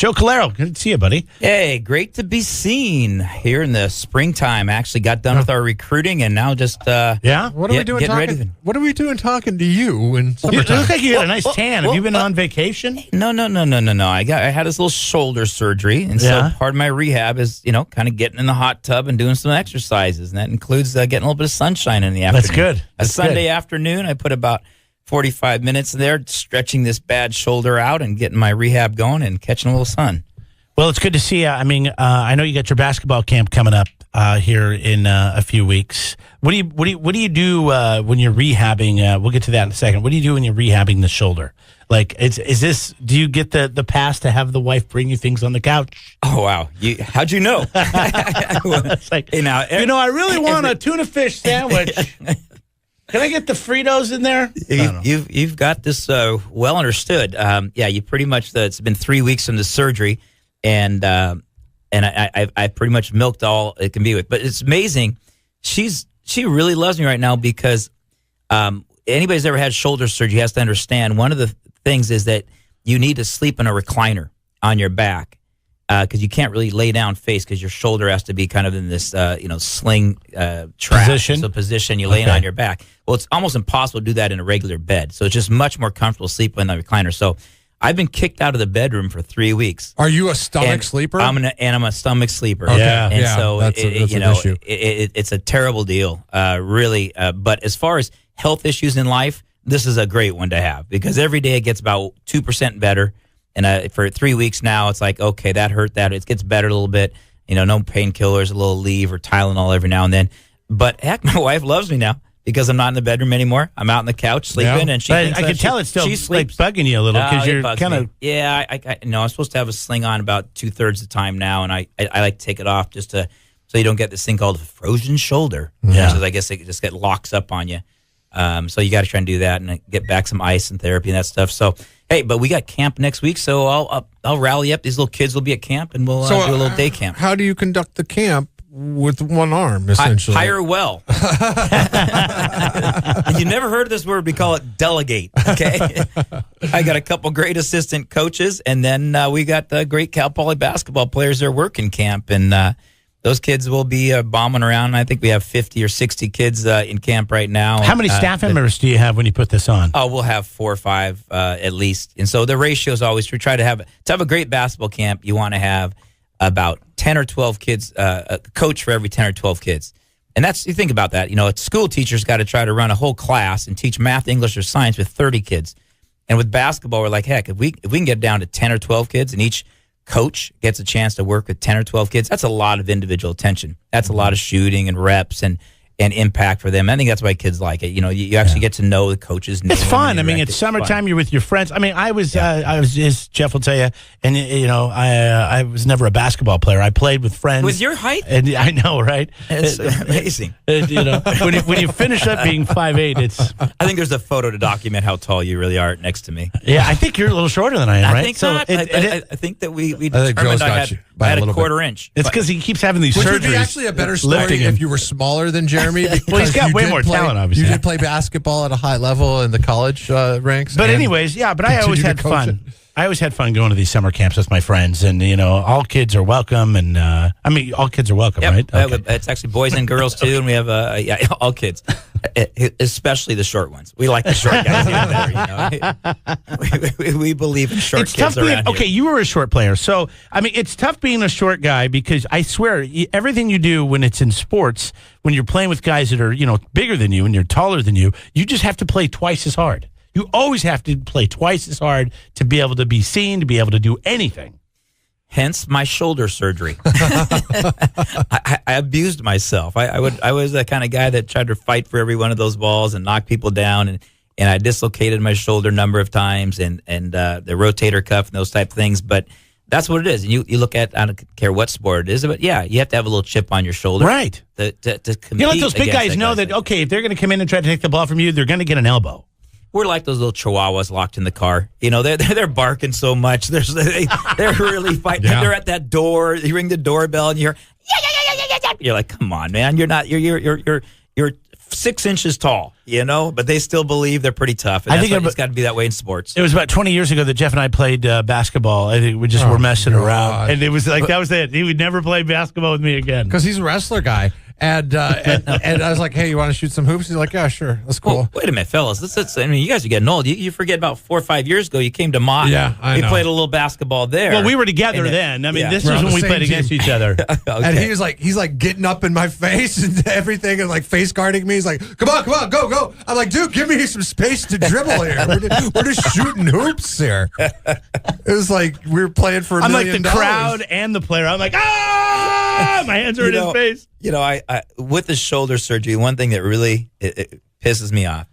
Joe Callero, good to see you, buddy. Hey, great to be seen here in the springtime. Actually got done with our recruiting and now just What are we doing talking? What are we doing talking to you in summertime? You look like you got a nice tan. Have you been on vacation? No. I had this little shoulder surgery, and so part of my rehab is, kind of getting in the hot tub and doing some exercises, and that includes getting a little bit of sunshine in the afternoon. That's good. A Sunday afternoon, I put about 45 minutes there stretching this bad shoulder out and getting my rehab going and catching a little sun. Well, it's good to see you. I mean, I know you got your basketball camp coming up here in a few weeks. What do you do when you're rehabbing? We'll get to that in a second. What do you do when you're rehabbing the shoulder? Like, do you get the pass to have the wife bring you things on the couch? Oh, wow. How'd you know? It's like, I really want a tuna fish sandwich. Can I get the Fritos in there? You've got this well understood. You pretty much, it's been 3 weeks from the surgery, and I pretty much milked all it can be with. But it's amazing. She really loves me right now because anybody's ever had shoulder surgery has to understand one of the things is that you need to sleep in a recliner on your back because you can't really lay down face because your shoulder has to be kind of in this sling trap position. You're laying on your back. Well, it's almost impossible to do that in a regular bed. So it's just much more comfortable sleeping in the recliner. So I've been kicked out of the bedroom for 3 weeks. Are you a stomach sleeper? I'm a stomach sleeper. Okay. Yeah. So that's an issue. It's a terrible deal, really. But as far as health issues in life, this is a great one to have because every day it gets about 2% better. And for 3 weeks now, it's like, okay, that hurt, it gets better a little bit. No painkillers, a little Aleve or Tylenol every now and then. But heck, my wife loves me now because I'm not in the bedroom anymore. I'm out on the couch sleeping, and she. I can tell it's still like bugging you a little because you're kind of. Yeah, I'm supposed to have a sling on about 2/3 the time now, and I like to take it off just so you don't get this thing called a frozen shoulder. Yeah, which is, I guess it just locks up on you. So you got to try and do that and get back some ice and therapy and that stuff. So hey, but we got camp next week, so I'll rally up. These little kids will be at camp, and we'll do a little day camp. How do you conduct the camp with one arm, essentially? Hire well. You never heard of this word? We call it delegate. Okay, I got a couple great assistant coaches, and then we got great Cal Poly basketball players that are working camp, and those kids will be bombing around. I think we have 50 or 60 kids in camp right now. How many staff members do you have when you put this on? Oh, we'll have 4 or 5 at least. And so the ratio is always, we try to have a great basketball camp, you want to have about 10 or 12 kids, a coach for every 10 or 12 kids. And you think about that. A school teacher's got to try to run a whole class and teach math, English, or science with 30 kids. And with basketball, we're like, heck, if we can get down to 10 or 12 kids and each coach gets a chance to work with 10 or 12 kids, that's a lot of individual attention. That's a lot of shooting and reps and impact for them. I think that's why kids like it. You actually get to know the coaches. It's fun. I mean, it's summertime. You're with your friends. I mean, I was just, Jeff will tell you, and I was never a basketball player. I played with friends. With your height? And I know, right? It's amazing. When you finish up being 5'8", it's. I think there's a photo to document how tall you really are next to me. Yeah, I think you're a little shorter than I am, right? I think not. I think that we determined I had a quarter inch. It's because he keeps having these surgeries. Which would be actually a better story if you were smaller than Jeremy. Well, he's got way more talent, obviously. You did play basketball at a high level in the college ranks. But anyways, but I always had fun. I always had fun going to these summer camps with my friends, and all kids are welcome, and all kids are welcome, right? Okay. It's actually boys and girls too, and we have all kids, especially the short ones. We like the short guys even better. We believe in short kids around here. Okay, you were a short player, so I mean, it's tough being a short guy because I swear everything you do when it's in sports, when you're playing with guys that are bigger than you and you're taller than you, you just have to play twice as hard. You always have to play twice as hard to be able to be seen, to be able to do anything. Hence my shoulder surgery. I abused myself. I was the kind of guy that tried to fight for every one of those balls and knock people down, and I dislocated my shoulder a number of times and the rotator cuff and those type of things. But that's what it is. And you look at, I don't care what sport it is, but you have to have a little chip on your shoulder. Right. To compete. Let those big guys know that, okay, if they're going to come in and try to take the ball from you, they're going to get an elbow. We're like those little chihuahuas locked in the car. They're barking so much. They're really fighting. Yeah. They're at that door. You ring the doorbell and you hear, yeah. You're like, come on, man. You're not. You're 6 inches tall, but they still believe they're pretty tough. And it's got to be that way in sports. It was about 20 years ago that Jeff and I played basketball. I think we just were messing around. And it was like, that was it. He would never play basketball with me again. Because he's a wrestler guy. And I was like, hey, you want to shoot some hoops? He's like, yeah, sure. That's cool. Well, wait a minute, fellas. You guys are getting old. You forget about 4 or 5 years ago, you came to Mott. Yeah, I know. We played a little basketball there. Well, we were together then. This was when we played against each other. Okay. And he's like getting up in my face and everything and like face guarding me. He's like, come on, go. I'm like, dude, give me some space to dribble here. We're just shooting hoops here. It was like we were playing for $1 million. I'm like the crowd and the player. I'm like, ah! My hands are in his face. I with the shoulder surgery, one thing that really it pisses me off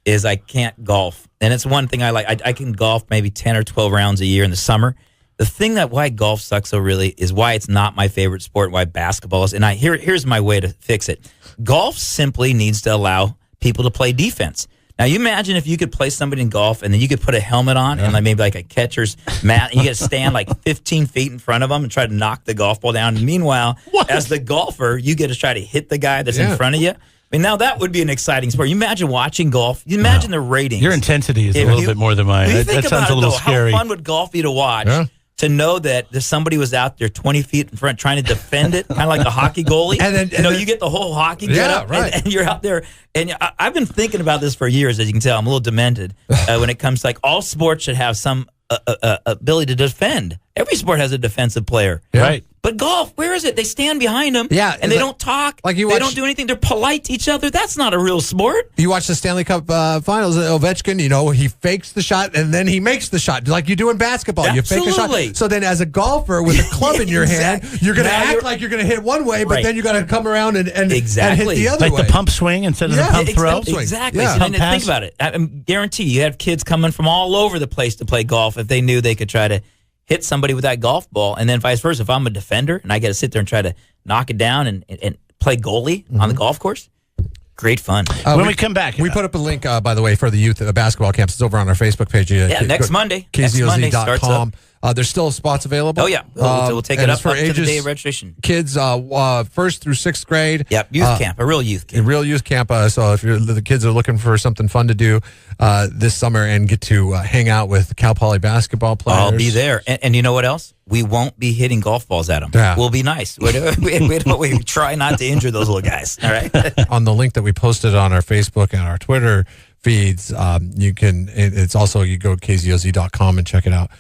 is I can't golf. And it's one thing I like. I can golf maybe 10 or 12 rounds a year in the summer. The thing that why golf sucks so really is why it's not my favorite sport, why basketball is. And here's my way to fix it. Golf simply needs to allow people to play defense. Now, you imagine if you could play somebody in golf and then you could put a helmet on and maybe a catcher's mat and you get to stand 15 feet in front of them and try to knock the golf ball down. And meanwhile, as the golfer, you get to try to hit the guy that's in front of you. Now that would be an exciting sport. You imagine watching golf. You imagine the ratings. Your intensity is a little bit more than mine. That sounds a little scary. How fun would golf be to watch? Yeah. To know that somebody was out there 20 feet in front trying to defend it, kind of like a hockey goalie. And then you get the whole hockey get up, and you're out there. And I've been thinking about this for years, as you can tell. I'm a little demented when it comes to all sports should have some ability to defend. Every sport has a defensive player. Yeah. Right. But golf, where is it? They stand behind them, and they don't talk. They don't do anything. They're polite to each other. That's not a real sport. You watch the Stanley Cup Finals, Ovechkin, he fakes the shot, and then he makes the shot. Like you do in basketball. Absolutely. You fake a shot. So then as a golfer with a club in your hand, you're going to act like you're going to hit one way, but then you got to come around and hit the other way. Like the pump swing instead of the pump throw? Exactly. Yeah. And think about it. I guarantee you have kids coming from all over the place to play golf if they knew they could try to hit somebody with that golf ball, and then vice versa. If I'm a defender and I got to sit there and try to knock it down and play goalie on the golf course, great fun. When we come back. We put up a link, by the way, for the youth basketball camps. It's over on our Facebook page. Next Monday. KZOZ.com. There's still spots available. Oh, yeah. We'll take it up to the day of registration. Kids 1st through 6th grade. Yep, youth camp, a real youth camp. A real youth camp. So if the kids are looking for something fun to do this summer and get to hang out with Cal Poly basketball players. I'll be there. And you know what else? We won't be hitting golf balls at them. Yeah. We'll be nice. We try not to injure those little guys. All right. On the link that we posted on our Facebook and our Twitter feeds, you can. It's also you go to kzoz.com and check it out.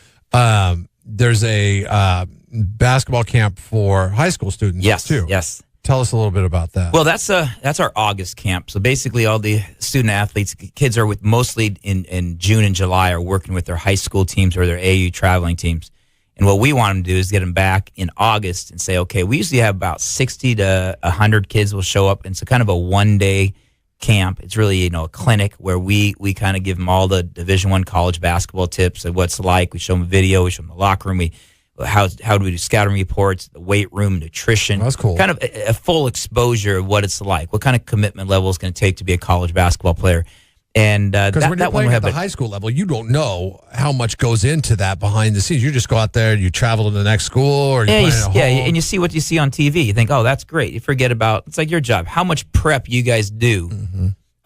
There's a basketball camp for high school students too. Yes. Tell us a little bit about that. Well, that's our August camp. So basically all the student athletes, kids are with mostly in June and July are working with their high school teams or their AU traveling teams. And what we want them to do is get them back in August and say, okay, we usually have about 60 to 100 kids will show up. And it's kind of a one-day camp. It's really, a clinic where we kind of give them all the Division I college basketball tips of what's like. We show them video. We show them the locker room. How do we do scouting reports, the weight room, nutrition. That's cool. Kind of a full exposure of what it's like. What kind of commitment level is going to take to be a college basketball player. And because when you're playing at the high school level, you don't know how much goes into that behind the scenes. You just go out there, you travel to the next school, or you play at home. And you see what you see on TV. You think, oh, that's great. You forget about it's like your job. How much prep you guys do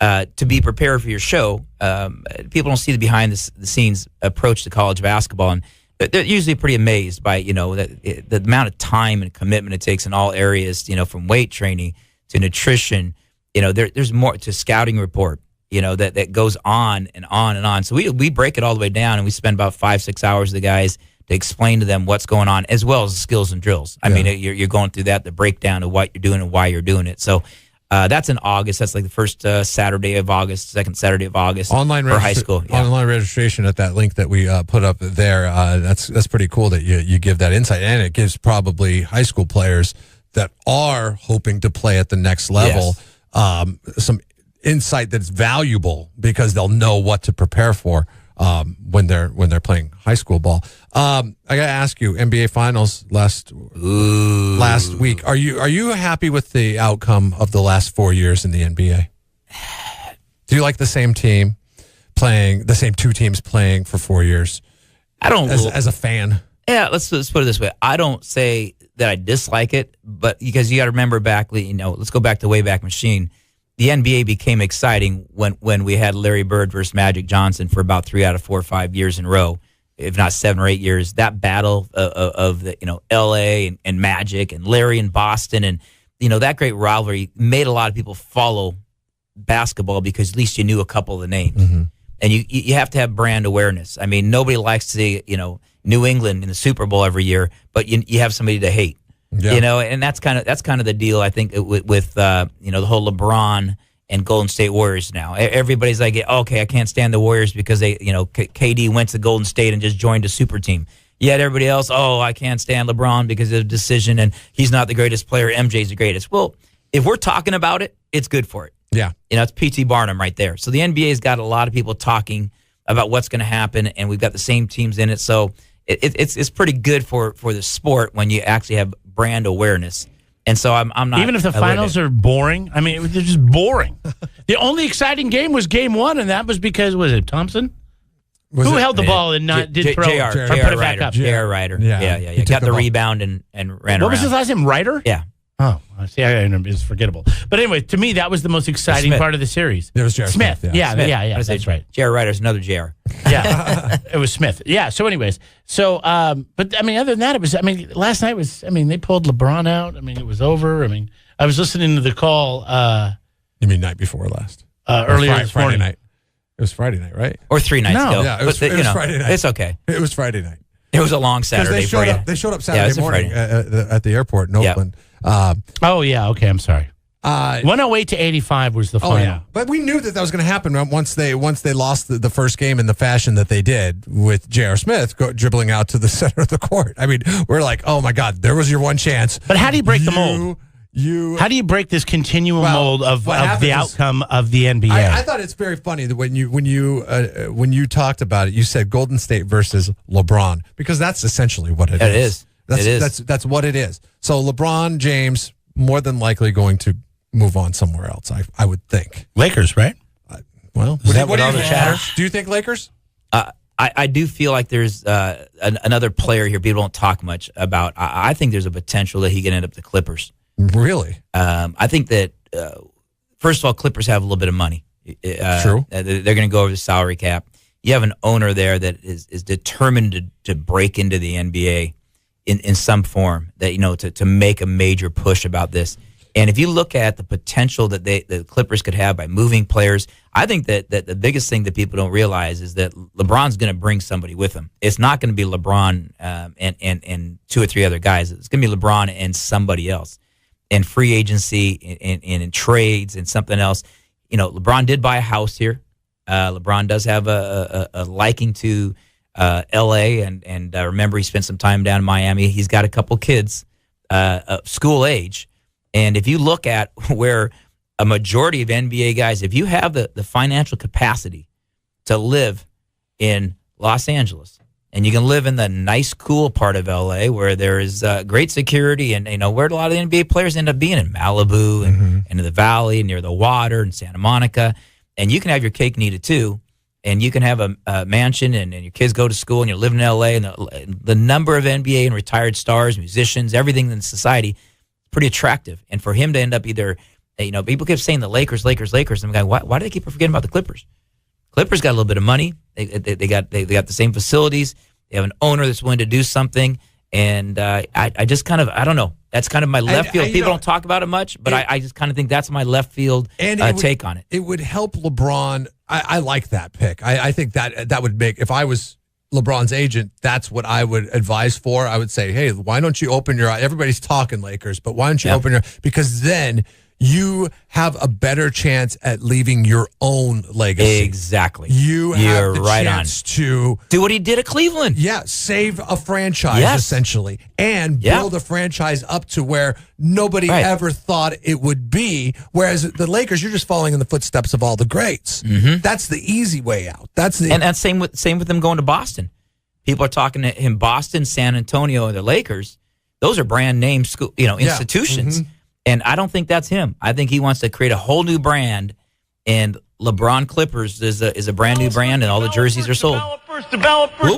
to be prepared for your show. People don't see the behind the scenes approach to college basketball, and they're usually pretty amazed by the amount of time and commitment it takes in all areas. From weight training to nutrition. There's more to scouting report. That goes on and on and on. So we break it all the way down, and we spend about 5-6 hours with the guys to explain to them what's going on, as well as the skills and drills. I mean, you're going through that, the breakdown of what you're doing and why you're doing it. So that's in August. That's like the first Saturday of August, second Saturday of August for high school. Yeah. Online registration at that link that we put up there. That's pretty cool that you give that insight, and it gives probably high school players that are hoping to play at the next level some insight that's valuable because they'll know what to prepare for when they're playing high school ball. I gotta ask you, NBA Finals last week. Are you happy with the outcome of the last 4 years in the NBA? Do you like the same team playing, the same two teams playing for 4 years? I don't. As a fan. Yeah, let's put it this way. I don't say that I dislike it, but because you got to remember back, let's go back to Wayback Machine. the NBA became exciting when we had Larry Bird versus Magic Johnson for about 3 out of 4 or 5 years in a row, if not 7 or 8 years. That battle of the L.A. and Magic and Larry in Boston, and that great rivalry made a lot of people follow basketball because at least you knew a couple of the names. Mm-hmm. And you have to have brand awareness. I mean, nobody likes to see New England in the Super Bowl every year, but you have somebody to hate. Yeah. And that's kind of the deal, I think, with the whole LeBron and Golden State Warriors now. Everybody's like, okay, I can't stand the Warriors because they, KD went to Golden State and just joined a super team. Yet everybody else, I can't stand LeBron because of the decision and he's not the greatest player. MJ's the greatest. Well, if we're talking about it, it's good for it. Yeah. It's P.T. Barnum right there. So the NBA's got a lot of people talking about what's going to happen, and we've got the same teams in it. So it's pretty good for the sport when you actually have brand awareness. And so I'm not. Even if the finals are boring, I mean, they're just boring. The only exciting game was game 1, and that was because, was it Thompson? Who held the ball and did throw J.R. or put it back up? J.R. Ryder. Yeah. Got the rebound and ran around. What was his last name? Ryder? Yeah. Oh, see, it's forgettable. But anyway, to me, that was the most exciting part of the series. It was J.R. Smith. Yeah, that's right. J.R. Ryder's another J.R. Yeah, it was Smith. Yeah, so anyways. But, I mean, other than that, last night was, they pulled LeBron out. It was over. I was listening to the call. You mean night before last? Earlier this Friday morning. night. It was Friday night, right? Or 3 nights ago. Yeah, it was Friday night. It's okay. It was Friday night. It was a long Saturday for you. They showed up Saturday morning at the airport in Oakland. Okay, I'm sorry. 108 to 85 was the final. Yeah. But we knew that was going to happen once they lost the first game in the fashion that they did with J.R. Smith dribbling out to the center of the court. We're like, oh my God, there was your one chance. But how do you break the mold? How do you break this continual mold of the outcome of the NBA? I thought it's very funny that when you talked about it, you said Golden State versus LeBron, because that's essentially what it is. That's what it is. So LeBron James more than likely going to move on somewhere else. I would think Lakers, right? Well, is that what all the chatter? Do you think Lakers? I do feel like there's another player here people don't talk much about. I think there's a potential that he can end up the Clippers. Really? I think that, first of all, Clippers have a little bit of money. True. They're going to go over the salary cap. You have an owner there that is determined to break into the NBA in some form, that to make a major push about this. And if you look at the potential that the Clippers could have by moving players, I think that the biggest thing that people don't realize is that LeBron's going to bring somebody with him. It's not going to be LeBron and 2 or 3 other guys. It's going to be LeBron and somebody else. And free agency and in trades and something else. LeBron did buy a house here. LeBron does have a liking to L.A. and remember he spent some time down in Miami. He's got a couple kids, school age. And if you look at where a majority of NBA guys, if you have the financial capacity to live in Los Angeles, and you can live in the nice, cool part of L.A. where there is great security, and where a lot of the NBA players end up being in Malibu and in the Valley, near the water, and Santa Monica, and you can have your cake and eat it too, and you can have a mansion, and your kids go to school, and you're living in L.A., and the number of NBA and retired stars, musicians, everything in society, pretty attractive. And for him to end up either, people kept saying the Lakers, and I'm going, why do they keep forgetting about the Clippers? Clippers got a little bit of money. They got the same facilities. They have an owner that's willing to do something. And I just kind of, I don't know. That's kind of my left field. People don't talk about it much, but I just kind of think that's my left field take on it. It would help LeBron. I like that pick. I think that would make, if I was LeBron's agent, that's what I would advise for. I would say, hey, why don't you open your eye? Everybody's talking Lakers, but why don't you open your, because then you have a better chance at leaving your own legacy. Exactly. You're have the right chance to do what he did at Cleveland. Yeah, save a franchise essentially, and build a franchise up to where nobody ever thought it would be. Whereas the Lakers, you're just following in the footsteps of all the greats. Mm-hmm. That's the easy way out. And same with them going to Boston. People are talking to him. Boston, San Antonio, and the Lakers. Those are brand name school, institutions. Mm-hmm. And I don't think that's him. I think he wants to create a whole new brand, and LeBron Clippers is a brand new brand, and all the jerseys are sold. Developers. I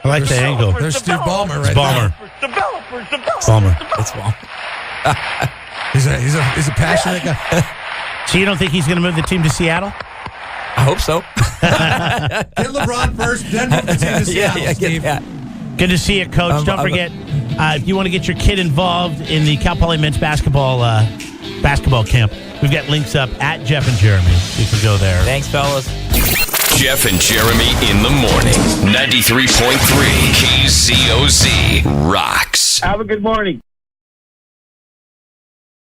like the angle. There's Steve Ballmer right there. Developers. Ballmer. It's Ballmer. He's a passionate guy. So you don't think he's going to move the team to Seattle? I hope so. Get LeBron first, then move the team to Seattle, Steve. Good to see you, Coach. Don't forget, if you want to get your kid involved in the Cal Poly men's basketball camp, we've got links up at Jeff and Jeremy. You can go there. Thanks, fellas. Jeff and Jeremy in the morning. 93.3 KZOZ rocks. Have a good morning.